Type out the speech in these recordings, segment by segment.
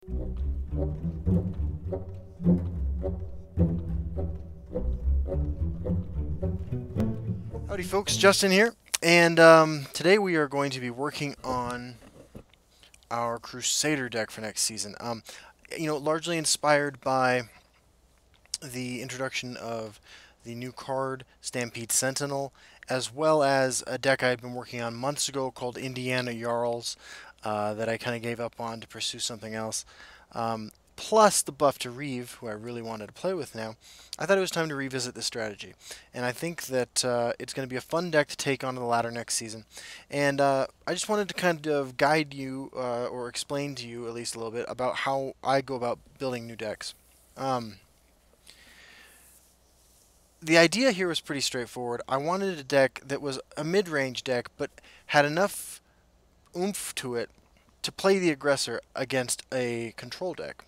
Howdy folks, Justin here, and today we are going to be working on our Crusader deck for next season. Largely inspired by the introduction of the new card, Stampede Sentinel, as well as a deck I had been working on months ago called Indiana Jarls that I kind of gave up on to pursue something else. Plus the buff to Reeve, who I really wanted to play with now. I thought it was time to revisit this strategy. And I think that it's going to be a fun deck to take on to the ladder next season. And I just wanted to kind of guide you, or explain to you at least a little bit, about how I go about building new decks. The idea here was pretty straightforward. I wanted a deck that was a mid-range deck, but had enough oomph to it to play the aggressor against a control deck.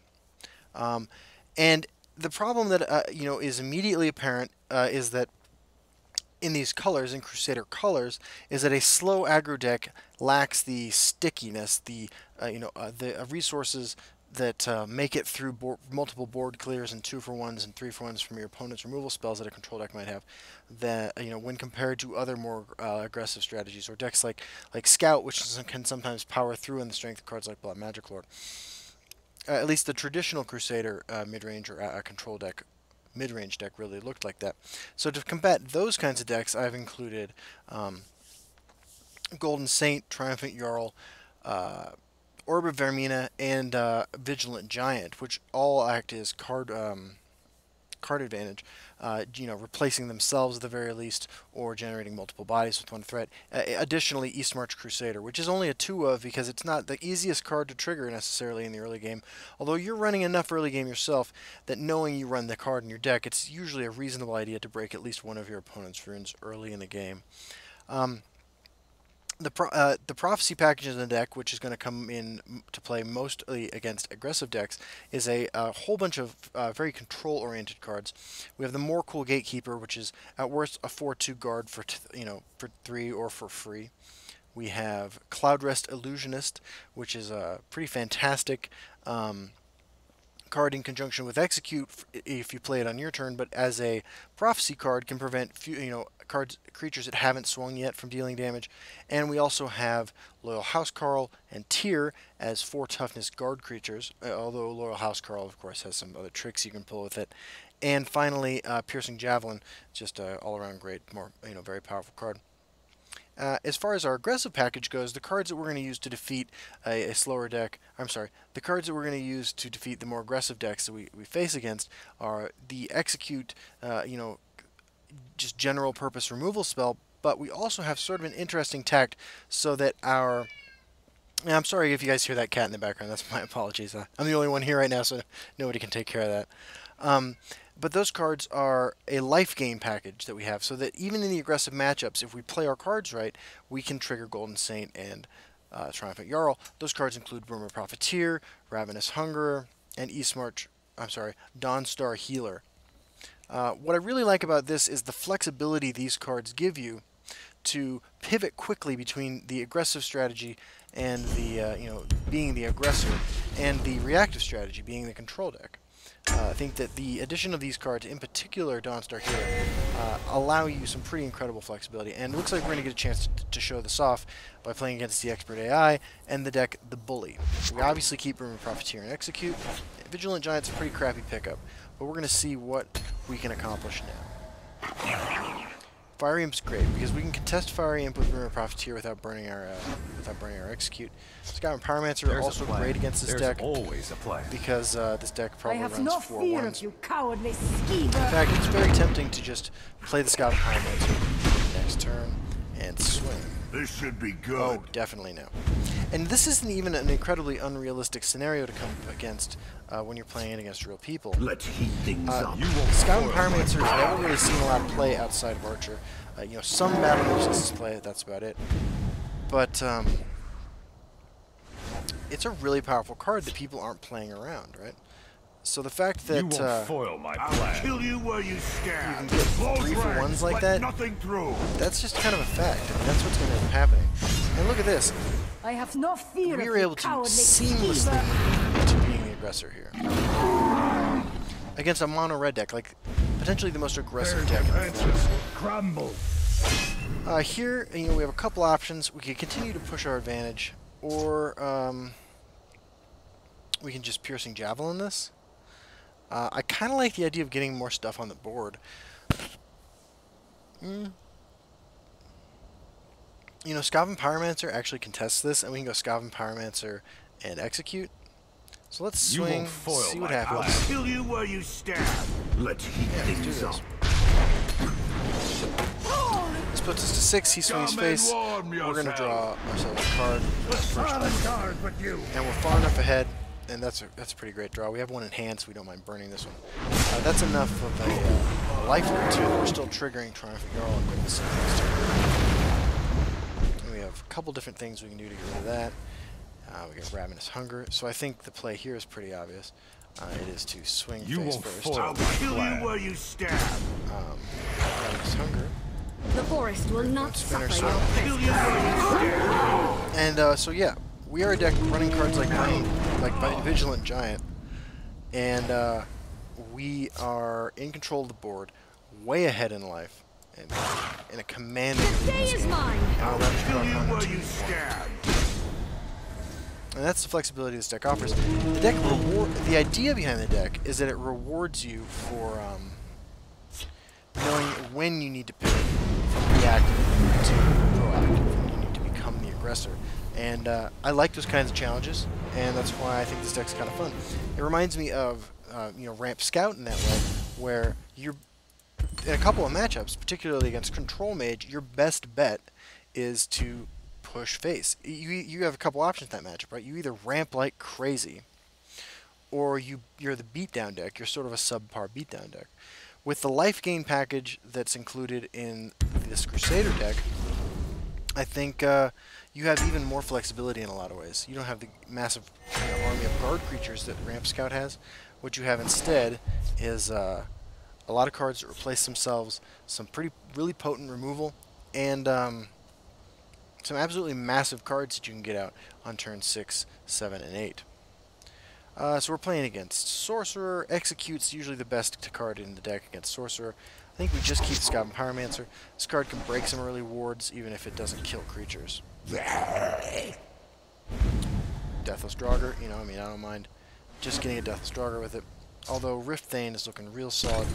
And the problem that is immediately apparent is that in these colors, in Crusader colors, is that a slow aggro deck lacks the stickiness, the resources that make it through multiple board clears and 2-for-1s and 3-for-1s from your opponent's removal spells that a control deck might have. That when compared to other more aggressive strategies or decks like Scout, which can sometimes power through in the strength of cards like Blood Magic Lord. At least the traditional Crusader mid-range or control deck, mid-range deck really looked like that. So to combat those kinds of decks, I've included Golden Saint, Triumphant Jarl, Orb of Vermina, and Vigilant Giant, which all act as card advantage, replacing themselves at the very least, or generating multiple bodies with one threat. Additionally, Eastmarch Crusader, which is only a 2 of because it's not the easiest card to trigger necessarily in the early game, although you're running enough early game yourself that knowing you run the card in your deck, it's usually a reasonable idea to break at least one of your opponent's runes early in the game. The Prophecy package in the deck, which is going to come in to play mostly against aggressive decks, is a whole bunch of very control-oriented cards. We have the More Cool Gatekeeper, which is at worst a 4/2 guard for for 3 or for free. We have Cloudrest Illusionist, which is a pretty fantastic card in conjunction with Execute if you play it on your turn, but as a Prophecy card can prevent creatures that haven't swung yet from dealing damage. And we also have Loyal Housecarl and Tyr as 4 toughness guard creatures, although Loyal Housecarl of course has some other tricks you can pull with it. And finally Piercing Javelin, just all around great, more very powerful card. As far as our aggressive package goes, the cards that we're going to use to defeat a slower deck, the cards that we're going to use to defeat the more aggressive decks that we face against are the Execute, just general purpose removal spell, but we also have sort of an interesting tact so that our... I'm sorry if you guys hear that cat in the background, that's my apologies. I'm the only one here right now, so nobody can take care of that. But those cards are a life gain package that we have, so that even in the aggressive matchups, if we play our cards right, we can trigger Golden Saint and Triumphant Jarl. Those cards include Burma Profiteer, Ravenous Hungerer, and Dawnstar Healer. What I really like about this is the flexibility these cards give you to pivot quickly between the aggressive strategy and the being the aggressor, and the reactive strategy being the control deck. I think that the addition of these cards, in particular Dawnstar Healer, allow you some pretty incredible flexibility, and it looks like we're going to get a chance to show this off by playing against the Expert AI and the deck The Bully. We obviously keep Rumor Profiteer and Execute. Vigilant Giant's a pretty crappy pickup, but we're going to see what we can accomplish now. Fire Imp's great because we can contest Fire Imp with Rumor Profiteer without burning our Execute. Scout and Pyromancer are also great against this deck. Always a play. Because this deck probably runs 4/1s. I have no fear of you, cowardly schemer. In fact, it's very tempting to just play the Scout and Pyromancer next turn and swing. This should be good. Oh, definitely no. And this isn't even an incredibly unrealistic scenario to come against when you're playing it against real people. Let's heat things up. Scout and Pyromancer has never really seen a lot of play outside of Archer. Some battle resistance play, that's about it. But it's a really powerful card that people aren't playing around, right? So the fact that you won't foil my plan. I'll kill you where you stand. You can get 3-for-1s like that. Nothing through. That's just kind of a fact. I mean, that's what's going to end up happening. And look at this. I have no fear we were able to seamlessly schemer. into being the aggressor here. Against a mono red deck, like potentially the most aggressive deck in the format. Crumble. Here, we have a couple options. We can continue to push our advantage, or we can just Piercing Javelin this. I kind of like the idea of getting more stuff on the board. Skaven Pyromancer actually contests this, and we can go Skaven Pyromancer and execute. So let's swing, see what happens. I'll kill you where you stand. Let's heat things up. This puts us to 6. He swings face. We're going to draw ourselves a card. And we're far enough ahead, and that's a pretty great draw. We have one in hand, so we don't mind burning this one. That's enough of a life or two. We're still triggering Triumphant Jarl and Witness next turn. And we have a couple different things we can do to get rid of that. We got Ravenous Hunger, so I think the play here is pretty obvious. It is to swing face first. I'll kill you where you stand. Ravenous Hunger. The forest will not suffer your Kill you where you stand. And so yeah, we are a deck running cards like Vigilant Giant, and we are in control of the board, way ahead in life, and in a commanding lead in day this is game. mine. I'll kill you where you stand. And that's the flexibility this deck offers. The idea behind the deck is that it rewards you for knowing when you need to pivot from reactive to proactive, when you need to become the aggressor. And I like those kinds of challenges, and that's why I think this deck's kind of fun. It reminds me of Ramp Scout in that way, where you're in a couple of matchups, particularly against Control Mage, your best bet is to push face. You have a couple options in that matchup, right? You either ramp like crazy, or you're the beatdown deck. You're sort of a subpar beatdown deck. With the life gain package that's included in this Crusader deck, I think you have even more flexibility in a lot of ways. You don't have the massive army of guard creatures that Ramp Scout has. What you have instead is a lot of cards that replace themselves, some really potent removal, and some absolutely massive cards that you can get out on turn 6, 7, and 8. So we're playing against Sorcerer. Execute's usually the best card in the deck against Sorcerer. I think we just keep Skaven Pyromancer. This card can break some early wards, even if it doesn't kill creatures. Deathless Draugr, I don't mind just getting a Deathless Draugr with it. Although Rift Thane is looking real solid.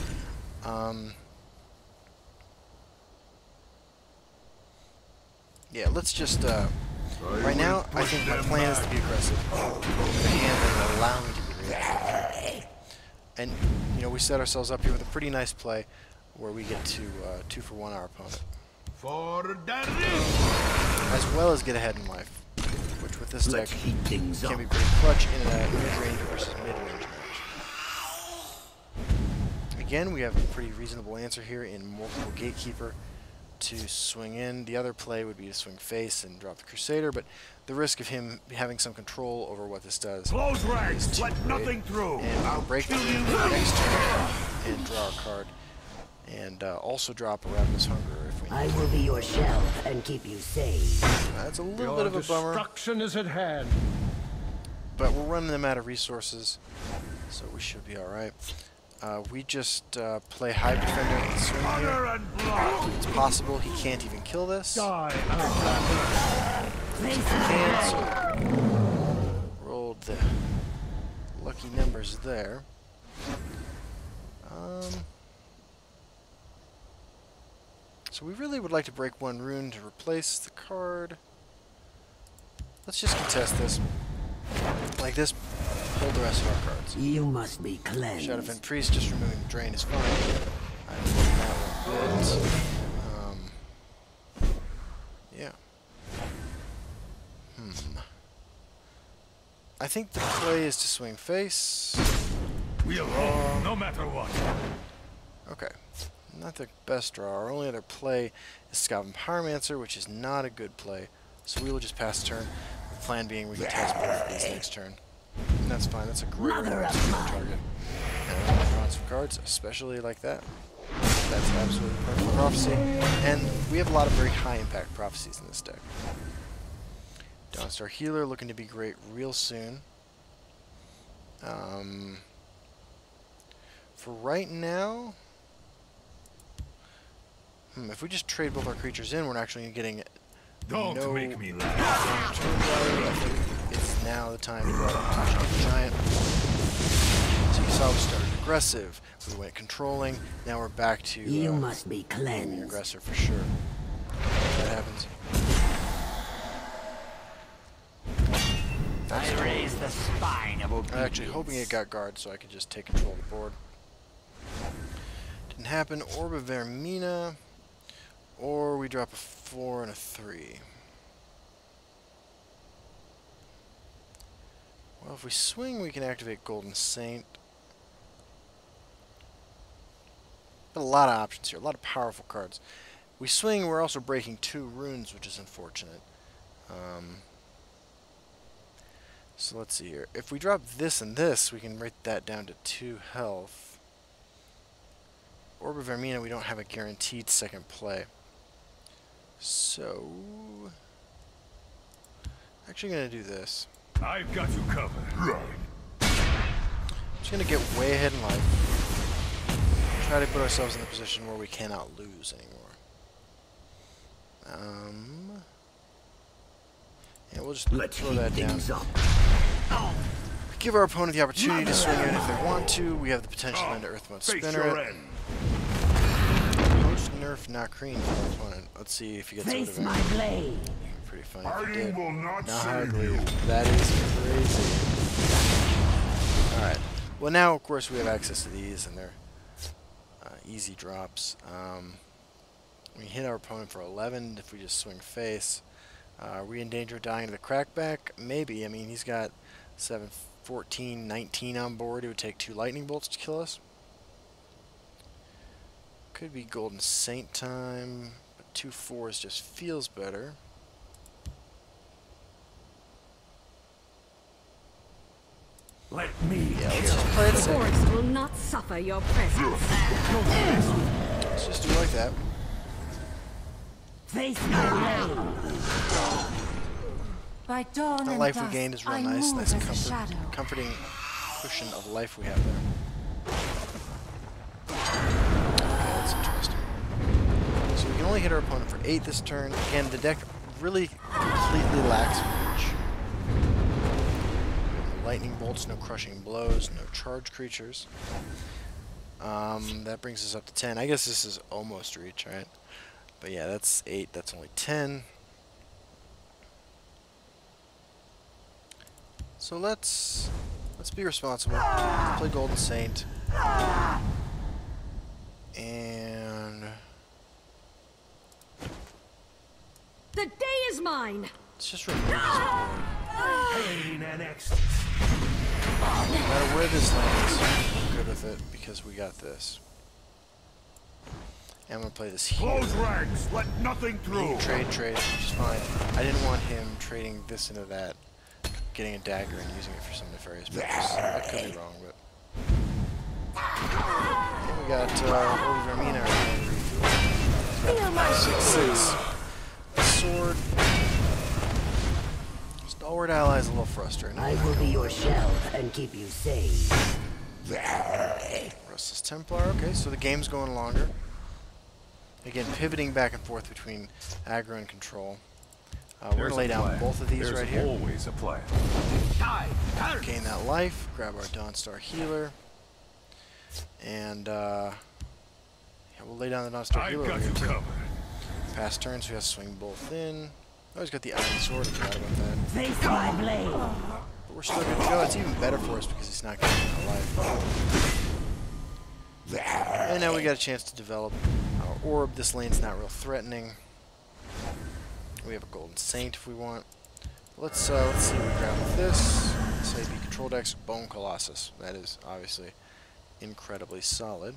Yeah, let's just, right now, I think my plan is to be aggressive. With a hand that will allow me to be reactive. And, we set ourselves up here with a pretty nice play where we get to 2-for-1 our opponent. As well as get ahead in life, which with this deck can be pretty clutch in a mid-range versus mid-range match. Again, we have a pretty reasonable answer here in multiple Gatekeeper to swing in. The other play would be to swing face and drop the Crusader, but the risk of him having some control over what this does Close is ranks. too Let great. nothing through. And we'll break the next turn and draw a card, and also drop a Ravenous Hunger if we need. I will be your shelf and keep you safe. That's a little bit of a bummer, Destruction is at hand. but we're running them out of resources, so we should be alright. We just play Hive Defender and swing here. It's possible he can't even kill this. Can, so rolled the lucky numbers there. So we really would like to break one rune to replace the card. Let's just contest this. Like this, hold the rest of our cards. You must be cleansed. Shadowfen Priest, just removing the drain is fine. I'm holding that one a bit. Yeah. I think the play is to swing face. We'll roll, no matter what. Okay. Not the best draw. Our only other play is Skaven Pyromancer, which is not a good play. So we will just pass the turn. The plan being we can test both of these next turn. And that's fine. That's a great target. And I'm drawing some cards, especially like that. That's absolutely perfect prophecy. And we have a lot of very high impact prophecies in this deck. Dawnstar Healer looking to be great real soon. For right now, if we just trade both our creatures in, we're actually getting Don't no make me laugh. turn value. I think it's now the time to go out and the giant. So you saw we started aggressive, we went controlling, now we're back to You must be being cleansed. aggressor for sure. That happens. I raise the spine of obedience. I'm actually hoping it got guard so I could just take control of the board. Didn't happen. Orb of Vermina. Or we drop a 4 and a 3. Well, if we swing, we can activate Golden Saint. Got a lot of options here, a lot of powerful cards. We swing, we're also breaking 2 runes, which is unfortunate. So let's see here. If we drop this and this, we can rate that down to 2 health. Orb of Vermina, we don't have a guaranteed second play. So, actually going to do this. I've got you covered. I'm just going to get way ahead in life. Try to put ourselves in a position where we cannot lose anymore. Yeah, we'll just Let's throw heat that down. things up. Give our opponent the opportunity to swing in if they want to. We have the potential into Earth Mode Face Spinner your it. end. Post nerf Nakreen for our opponent. Let's see if he gets rid Face of it. my blade. Pretty funny if he Hiding did. will not Now how save ugly. you. That is crazy. Alright. Well, now, of course, we have access to these, and they're easy drops. We hit our opponent for 11 if we just swing face. Are we in danger of dying to the crackback? Maybe. I mean, he's got 7, 14, 19 on board. It would take 2 lightning bolts to kill us. Could be Golden Saint time, but 2 4s just feels better. Let me Yeah, let's just play it The safe. forest will not suffer your presence. Let's just do like that. Face my blade. By dawn The and life we dusk, gained is real I nice. move Nice as a shadow. comforting cushion of life we have there. Okay, that's interesting. So we can only hit our opponent for 8 this turn. Again, the deck really completely lacks reach. No lightning bolts, no crushing blows, no charge creatures. That brings us up to 10. I guess this is almost reach, right? But yeah, that's 8. That's only 10. So let's be responsible. Let's play Golden Saint. And The day is mine. let's just remove his board. pain and ecstasy. No matter where this lands, I'm good with it because we got this. And I'm gonna play this here. Close ranks. Let nothing through. Trade, which is fine. I didn't want him trading this into that, getting a dagger and using it for some nefarious purpose. That could be wrong, but. And we got Orb of Vermina. Feel my 6/6. A sword. Stalwart ally is a little frustrating. I will be your shell and keep you safe. Restless Templar. Okay, so the game's going longer. Again, pivoting back and forth between aggro and control. We're going to lay down both of these right here. Always a plan. Gain that life. Grab our Dawnstar Healer. And, yeah, we'll lay down the Dawnstar I've Healer got over you here, too. covered. Pass turn, so we have to swing both in. Oh, he's got the Iron Sword. I forgot about that. Face my blade. But we're still good to go. It's even better for us because he's not getting a life. And now we got a chance to develop our orb. This lane's not real threatening. We have a Golden Saint if we want. Let's see what we grab with this. Say the control deck's Bone Colossus. That is obviously incredibly solid.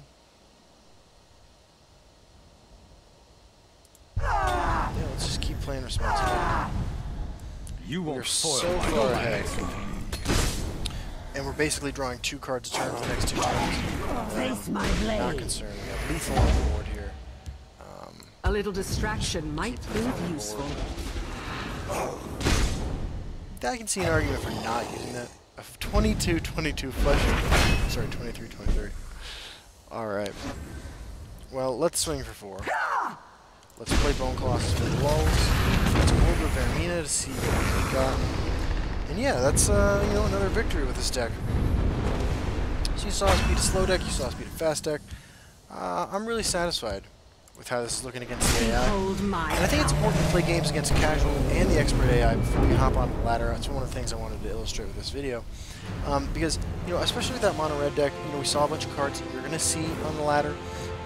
Yeah, let's just keep playing responsibly. You We're won't so spoil my far life. ahead. And we're basically drawing 2 cards a turn for the next 2 turns. Face my Not blade. concerned. We got lethal on the board here. A little distraction might prove useful. I can see an argument for not using that. 22-22 Fletcher. Sorry, 23-23. Alright. Well, let's swing for 4. Let's play Bone Colossus for the lulls. Let's go over Vermina to see what we got. And yeah, that's, you know, another victory with this deck. So you saw us beat a slow deck, you saw us beat a fast deck. I'm really satisfied with how this is looking against the AI. And I think it's important to play games against casual and the expert AI before you hop on the ladder. That's one of the things I wanted to illustrate with this video. Because, you know, especially with that mono red deck, you know, we saw a bunch of cards that you're going to see on the ladder.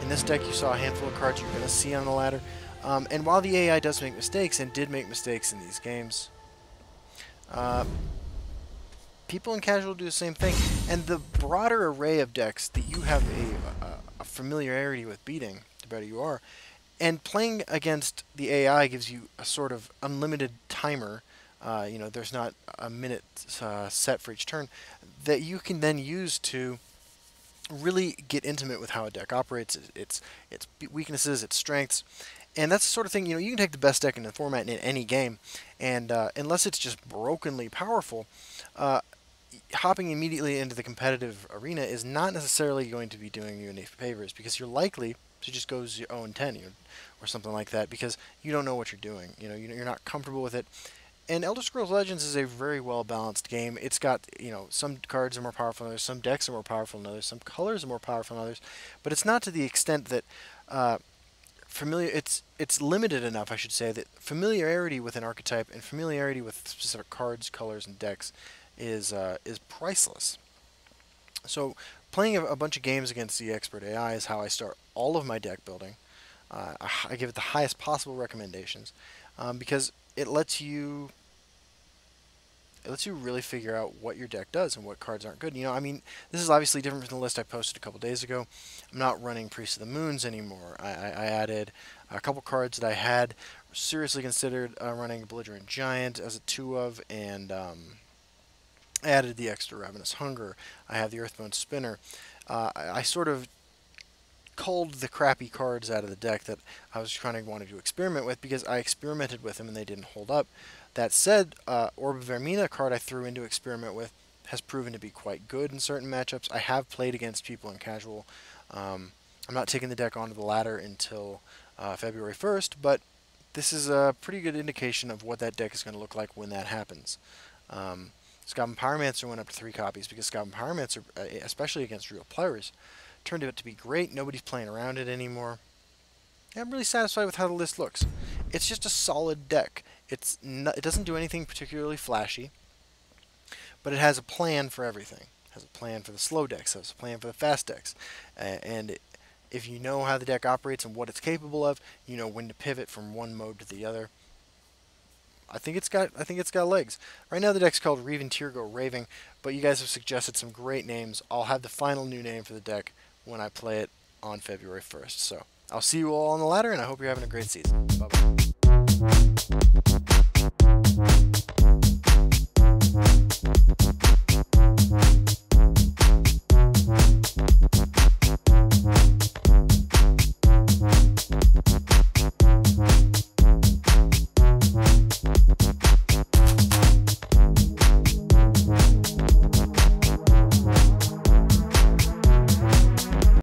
In this deck, you saw a handful of cards you're going to see on the ladder. And while the AI does make mistakes, and did make mistakes in these games, people in casual do the same thing. And the broader array of decks that you have a familiarity with beating, the better you are. And playing against the AI gives you a sort of unlimited timer. You know, there's not a minute set for each turn that you can then use to really get intimate with how a deck operates, its weaknesses, its strengths. And that's the sort of thing, you know, you can take the best deck in the format in any game, and unless it's just brokenly powerful, hopping immediately into the competitive arena is not necessarily going to be doing you any favors, because you're likely to just go 0-10 or something like that, because you don't know what you're doing. You know, you're not comfortable with it. And Elder Scrolls Legends is a very well-balanced game. It's got, you know, some cards are more powerful than others, some decks are more powerful than others, some colors are more powerful than others, but it's not to the extent that it's limited enough, I should say, that familiarity with an archetype and familiarity with specific cards, colors, and decks is priceless. So playing a bunch of games against the expert AI is how I start all of my deck building. I give it the highest possible recommendations because it lets you really figure out what your deck does and what cards aren't good. You know, I mean, this is obviously different from the list I posted a couple days ago. I'm not running Priest of the Moons anymore. I added a couple cards that I had seriously considered running Belligerent Giant as a 2-of, and I added the extra Ravenous Hunger. I have the Earthbone Spinner. I sort of culled the crappy cards out of the deck that I was wanted to experiment with, because I experimented with them and they didn't hold up. That said, Orb of Vermina, a card I threw into experiment with, has proven to be quite good in certain matchups. I have played against people in casual. I'm not taking the deck onto the ladder until February 1st, but this is a pretty good indication of what that deck is going to look like when that happens. Scotland Pyromancer went up to 3 copies because Scotland Pyromancer, especially against real players, turned out to be great. Nobody's playing around it anymore. I'm really satisfied with how the list looks. It's just a solid deck. It doesn't do anything particularly flashy, but it has a plan for everything. It has a plan for the slow decks. It has a plan for the fast decks. And if you know how the deck operates and what it's capable of, you know when to pivot from one mode to the other. I think it's got legs. Right now the deck's called Reaving Tyrgo Raving, but you guys have suggested some great names. I'll have the final new name for the deck when I play it on February 1st. So I'll see you all on the ladder, and I hope you're having a great season. Bye-bye.